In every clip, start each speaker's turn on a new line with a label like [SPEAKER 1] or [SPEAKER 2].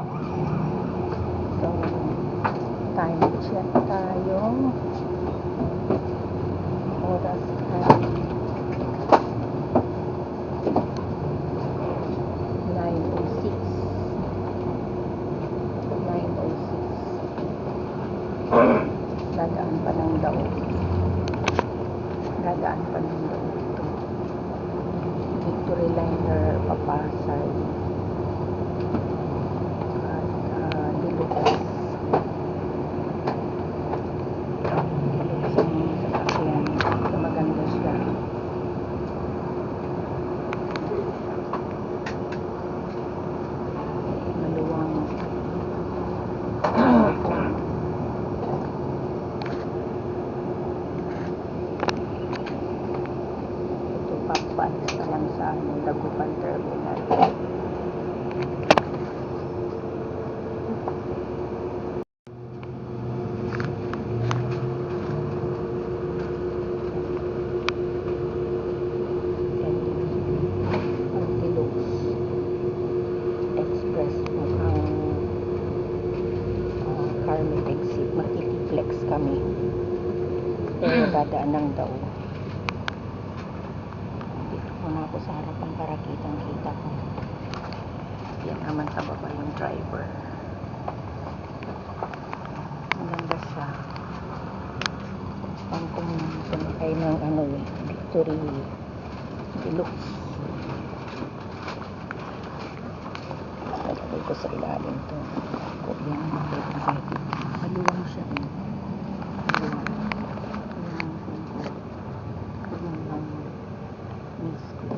[SPEAKER 1] So, time check tayo. Oras ay 9:06. 9:06. Dadaan pa ng daw. Dadaan pa ng daw ito. Victory Liner Papasay at Dilucas. Dilucas ang sasakyan. So, maganda siya. Maluwang. Ito papalis na lang sa Dagupan Terminal. Express po ang Carmen exit. Makikiplex kami. Pero dadaan ng daw. Dito muna ako sa harapan para kitang-kita ko. Yan naman sa baba yung driver. Maganda siya. Ang kung ay ng Victory Deluxe. Nalagay ko sa ilalim to. Yan, maluwang siya. Maluwang. Yan lang. Miss ko.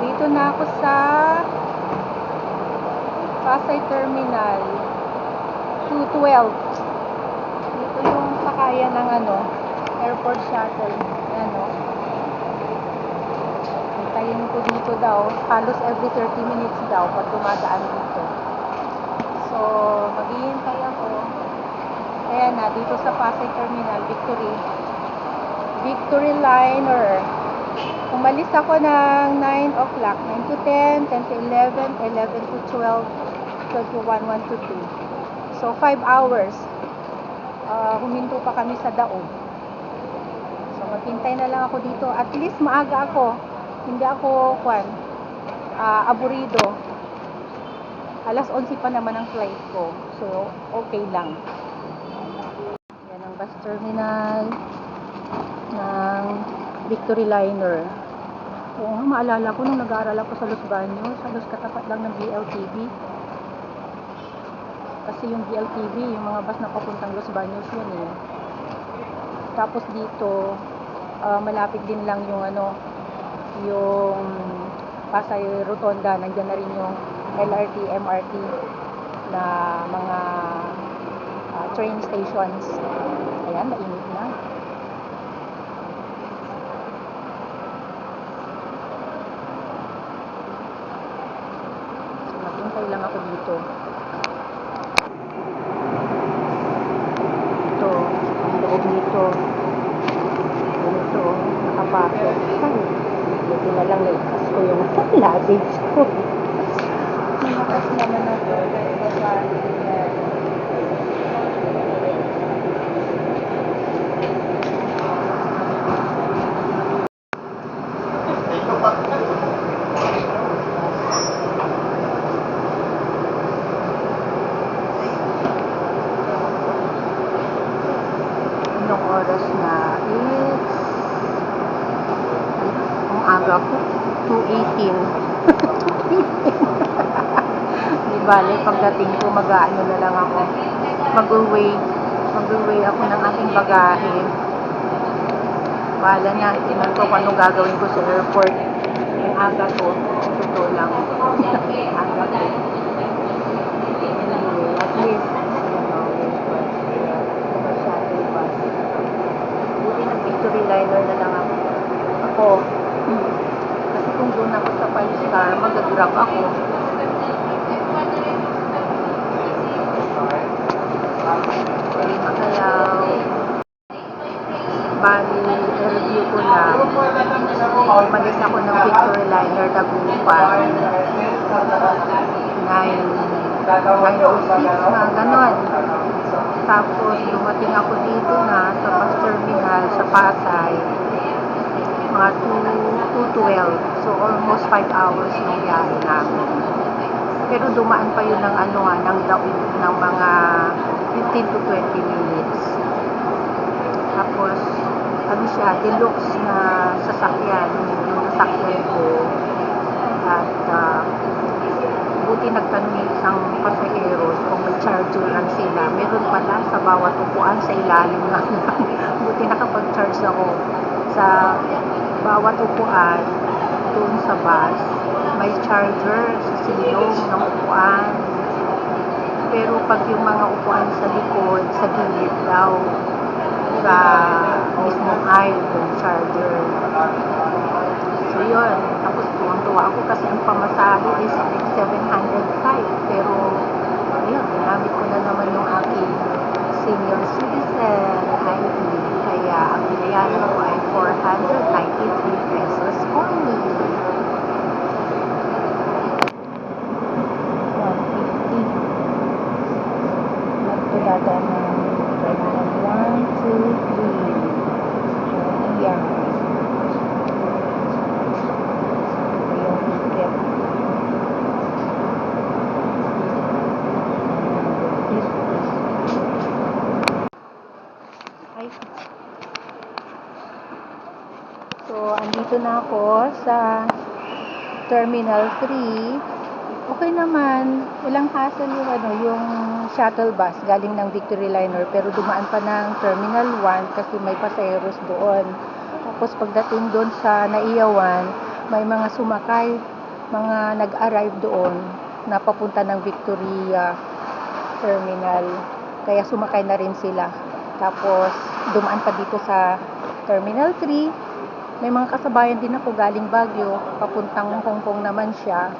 [SPEAKER 1] Dito na ako sa Pasay Terminal 212. Dito yung sakayan ng airport shuttle. Hintayin ko dito daw. Halos every 30 minutes daw pag dumadaan dito. So, maghihintay ako. Kaya na, dito sa Pasay Terminal, Victory Liner. Umalis ako ng 9 o'clock, 9 to 10, 10 to 11, 11 to 12, 12 to 1, 1 to 2. So, 5 hours. Huminto pa kami sa daog. So, maghintay na lang ako dito. At least maaga ako. Hindi ako, aburido. Alas 11 pa naman ang flight ko. So, okay lang. Yan ang bus terminal ng Victory Liner. Oo, maalala ko nung nag-aaral ako sa Los Baños, halos katapat lang ng BLTV. Kasi yung BLTV, yung mga bus na papuntang Los Baños yun eh. Tapos dito, malapit din lang yung yung Pasay Rotonda, nandiyan na rin yung LRT, MRT na mga train stations. Ayan, mainit na. So, maghintay lang ako dito. Ito, ang loob nito. Ganito, nakapasok. Buti na lang late. ko yung luggage ko. Malakas naman ako. Anong oras na? Ang aga ko, 2:18. Di bale, pagdating ko, mag-aano na lang ako. Mag-away ako ng aking bagahe. Bahala na, tingnan ko kung anong gagawin ko sa airport. Ang aga ko, totoo lang. Aga ko. Anyway, at least, shuttle bus. Buti ng Victory Liner na lang ako. Kasi kung doon ako sa 5-star, mag-grab ako. Kaya, bali, review ko lang. Umalis ako ng Victory Liner, Dagupan. 9:06, mga ganon. Tapos, dumating ako dito na sa bus terminal sa Pasay. Mga 2:12. So, almost 5 hours yung biyahe namin. Pero dumaan pa yun ng ng daon ng mga 15 to 20 minutes. Tapos, ano siya, deluxe na sasakyan, yung nasakyan ko. At, buti nagtanong yung isang pasahero kung may charger lang sila. Meron pala sa bawat upuan sa ilalim nga lang. Buti nakapag-charge ako sa bawat upuan doon sa bus. May charger sa silong ng upuan. Pero pag yung mga upuan sa likod, sa gilid daw, sa mismong aisle yung charger. So yun, tapos tuwang-tuwa ako kasi ang pamasahe is 705. Pero yun, ginamit ko na naman yung aking senior citizen ID. Kaya ang binayaran ko ay 493 pesos only. 150. Nagtulada na 1, 2, 3. Yan. Yung ticket. Ay. So, andito na ako sa Terminal 3. Okay naman, walang hassle yung shuttle bus galing ng Victory Liner, pero dumaan pa ng Terminal 1 kasi may pasaheros doon. Tapos pagdating doon sa Naiyawan, may mga sumakay, mga nag-arrive doon na papunta ng Victoria Terminal. Kaya sumakay na rin sila. Tapos dumaan pa dito sa Terminal 3. May mga kasabayan din ako galing Baguio, papuntang Hong Kong naman siya.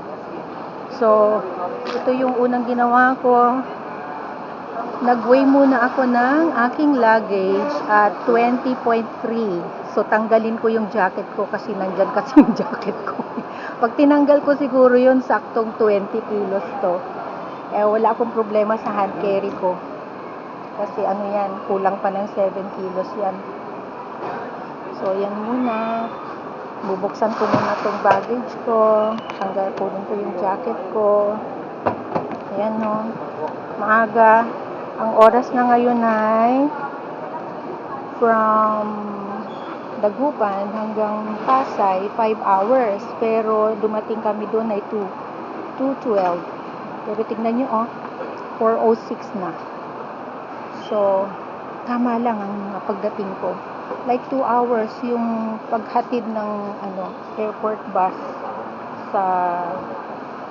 [SPEAKER 1] So, ito yung unang ginawa ko. Nag-weigh muna ako ng aking luggage at 20.3. So, tanggalin ko yung jacket ko kasi nandyan kasi yung jacket ko. Pag tinanggal ko siguro yun, saktong 20 kilos to. Wala akong problema sa hand carry ko. Kasi ano yan, kulang pa ng 7 kilos yan. So, yan muna. Bubuksan ko muna itong baggage ko. Kunin ko yung jacket ko. Ayan no. Maaga. Ang oras na ngayon ay from Dagupan hanggang Pasay, 5 hours. Pero dumating kami doon ay 2:12. Pero tignan nyo 4:06 na. So, tama lang ang pagdating ko. Like 2 hours yung paghatid ng airport bus sa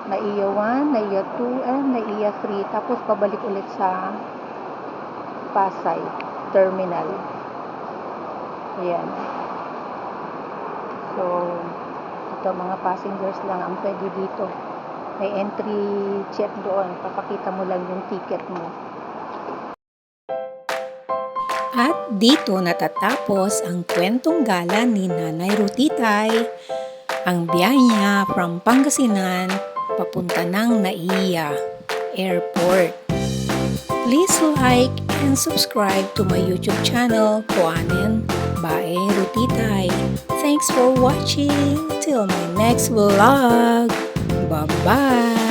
[SPEAKER 1] Naiya 1, Naiya 2, and Naiya 3. Tapos pabalik ulit sa Pasay Terminal. Ayan. So, ito mga passengers lang ang pwede dito. May entry check doon. Papakita mo lang yung ticket mo.
[SPEAKER 2] At dito natatapos ang kwentong gala ni Nanay Rutitay. ang biyaya from Pangasinan papunta ng Naiya Airport. Please like and subscribe to my YouTube channel, Kuanen Bae Rutitay. Thanks for watching. Till my next vlog. Bye-bye.